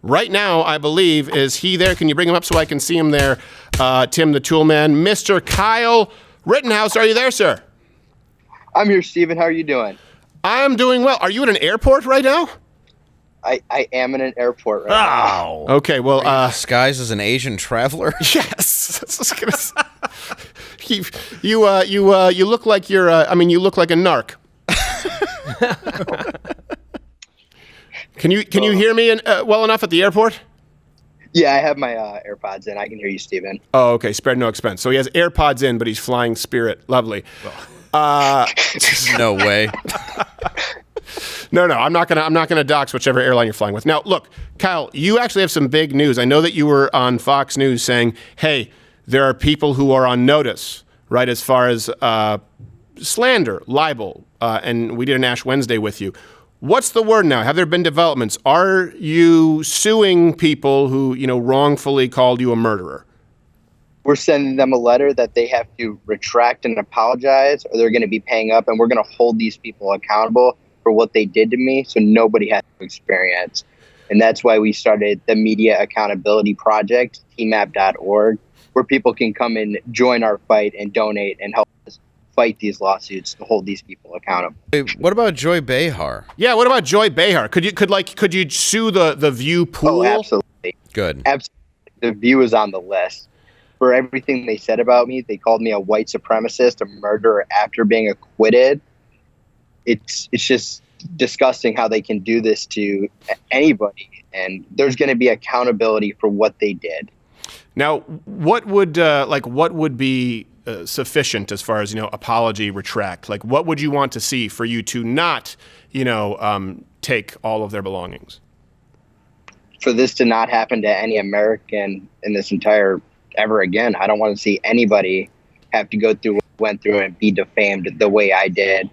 right now, I believe. Is he there? Can you bring him up so I can see him there? Tim the Toolman. Mr. Kyle Rittenhouse, are you there, sir? I'm here, Steven. How are you doing? I'm doing well. Are you at an airport right now? I am in an airport right now. Okay, well, disguised as an Asian traveler? Yes. You look like you're. You look like a narc. Can you hear me well enough at the airport? Yeah, I have my AirPods in. I can hear you, Steven. Oh, okay. Spared no expense. So he has AirPods in, but he's flying Spirit. Lovely. No way. No, I'm not gonna dox whichever airline you're flying with. Now, look, Kyle, you actually have some big news. I know that you were on Fox News saying, "Hey, there are people who are on notice, right, as far as slander, libel," and we did an Ash Wednesday with you. What's the word now? Have there been developments? Are you suing people who, wrongfully called you a murderer? We're sending them a letter that they have to retract and apologize, or they're going to be paying up, and we're going to hold these people accountable for what they did to me, so nobody has to experience. And that's why we started the Media Accountability Project, tmap.org, where people can come and join our fight and donate and help us fight these lawsuits to hold these people accountable. Hey, what about Joy Behar? Yeah, what about Joy Behar? Could you sue the View pool? Oh, absolutely. Good. Absolutely. The View is on the list. For everything they said about me, they called me a white supremacist, a murderer after being acquitted. It's just disgusting how they can do this to anybody, and there's going to be accountability for what they did. Now, what would be sufficient as far as apology, retract? Like, what would you want to see for you to not take all of their belongings? For this to not happen to any American in this entire ever again. I don't want to see anybody have to go through what I went through and be defamed the way I did,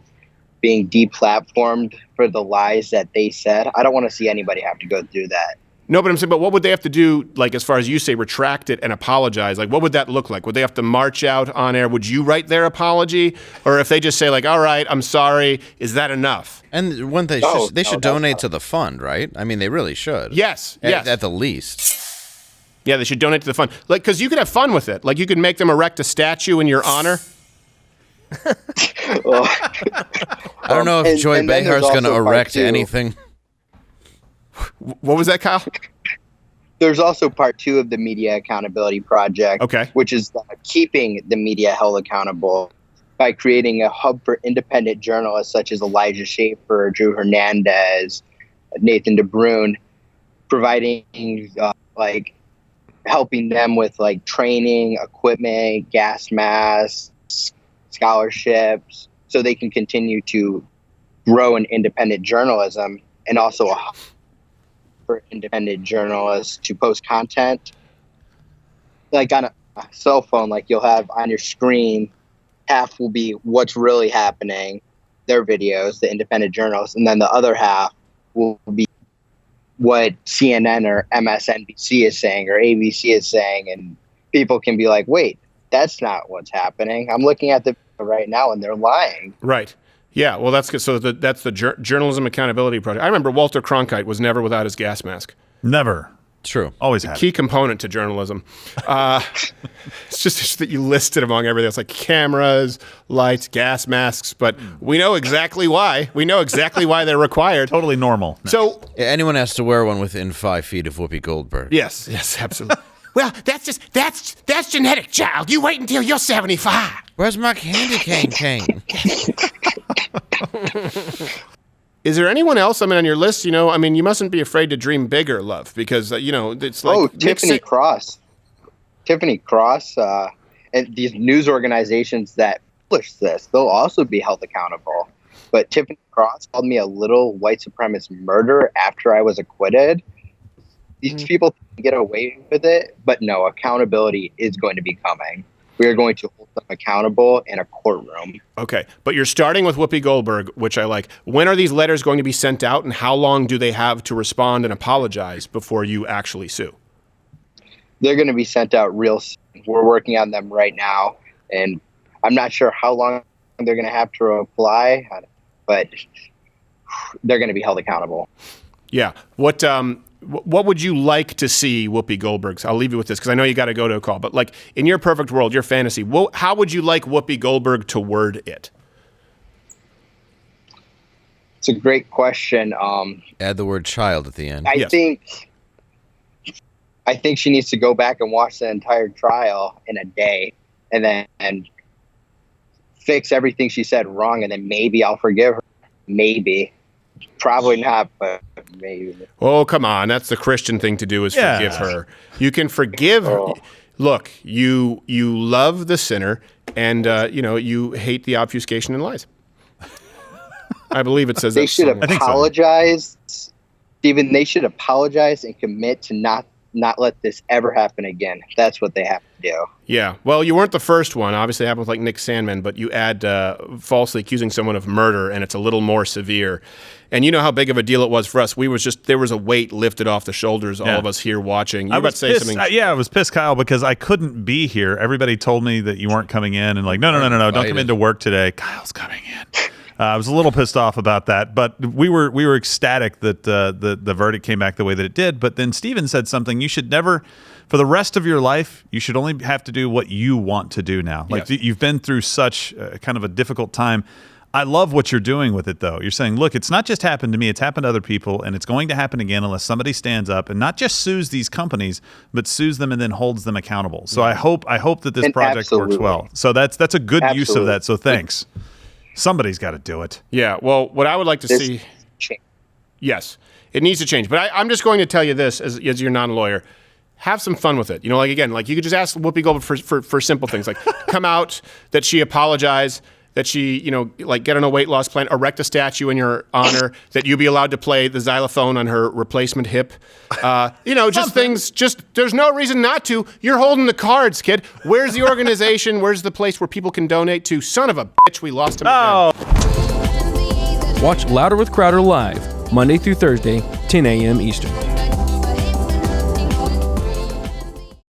being deplatformed for the lies that they said. I don't want to see anybody have to go through that. No, but I'm saying, but what would they have to do, like, as far as you say, retract it and apologize? Like, what would that look like? Would they have to march out on air? Would you write their apology? Or if they just say, like, all right, I'm sorry, is that enough? And when they should donate to the fund, right? I mean, they really should. Yes. At the least. Yeah, they should donate to the fund. Like, because you could have fun with it. Like, you could make them erect a statue in your honor. I don't know if Joy Behar's going to erect anything. What was that, Kyle? There's also part 2 of the Media Accountability Project, which is keeping the media held accountable by creating a hub for independent journalists such as Elijah Schaefer, Drew Hernandez, Nathan DeBrune, providing helping them with training, equipment, gas masks, scholarships, so they can continue to grow in independent journalism, and also a hub for independent journalists to post content. Like on a cell phone, like you'll have on your screen, half will be what's really happening, their videos, the independent journalists, and then the other half will be what CNN or MSNBC is saying or ABC is saying, and people can be like, wait, that's not what's happening. I'm looking at the right now and they're lying. Right. Yeah, well, that's good. So that's the Journalism Accountability Project. I remember Walter Cronkite was never without his gas mask. Never. True. Always had. Key component to journalism. It's just that you listed among everything. It's like cameras, lights, gas masks, but we know exactly why. We know exactly why they're required. Totally normal. So anyone has to wear one within 5 feet of Whoopi Goldberg. Yes, absolutely. Well, that's genetic, child. You wait until you're 75. Where's my candy cane? Is there anyone else, on your list, you mustn't be afraid to dream bigger, love, because, it's like... Oh, Tiffany Cross. Tiffany Cross, and these news organizations that publish this, they'll also be held accountable. But Tiffany Cross called me a little white supremacist murderer after I was acquitted. These people get away with it, but no, accountability is going to be coming. We are going to hold them accountable in a courtroom. Okay, but you're starting with Whoopi Goldberg, which I like. When are these letters going to be sent out, and how long do they have to respond and apologize before you actually sue? They're going to be sent out real soon. We're working on them right now, and I'm not sure how long they're going to have to reply, but they're going to be held accountable. Yeah. What what would you like to see Whoopi Goldberg's? I'll leave you with this because I know you got to go to a call. But like in your perfect world, your fantasy, how would you like Whoopi Goldberg to word it? It's a great question. Add the word child at the end. I think she needs to go back and watch the entire trial in a day and then fix everything she said wrong, and then maybe I'll forgive her. Maybe. Probably not, but maybe. Oh, come on. That's the Christian thing to do is forgive her. You can forgive her. Look, you love the sinner, and you hate the obfuscation and lies. I believe it says they that. Should apologize. Stephen, they should apologize and commit to not let this ever happen again. That's what they have to do. Yeah. Well, you weren't the first one. Obviously, it happened with like Nick Sandman, but you add falsely accusing someone of murder, and it's a little more severe. And you know how big of a deal it was for us. There was a weight lifted off the shoulders, all of us here watching. You were about to say something. I was pissed, Kyle, because I couldn't be here. Everybody told me that you weren't coming in, and like, no, don't come into work today. Kyle's coming in. I was a little pissed off about that, but we were ecstatic that the verdict came back the way that it did. But then Steven said something: you should never, for the rest of your life, you should only have to do what you want to do now. Like you've been through such kind of a difficult time. I love what you're doing with it, though. You're saying, look, it's not just happened to me; it's happened to other people, and it's going to happen again unless somebody stands up and not just sues these companies, but sues them and then holds them accountable. So I hope that this project works well. So that's a good use of that. So thanks. Somebody's got to do it. Yeah. Well, what I would like to see. Yes, it needs to change. But I'm just going to tell you this as your non-lawyer. Have some fun with it. You could just ask Whoopi Goldberg for simple things like come out, that she apologize, that she, get on a weight loss plan, erect a statue in your honor, that you be allowed to play the xylophone on her replacement hip. Just things, there's no reason not to. You're holding the cards, kid. Where's the organization? Where's the place where people can donate to? Son of a bitch, we lost him again. Watch Louder with Crowder live, Monday through Thursday, 10 a.m. Eastern.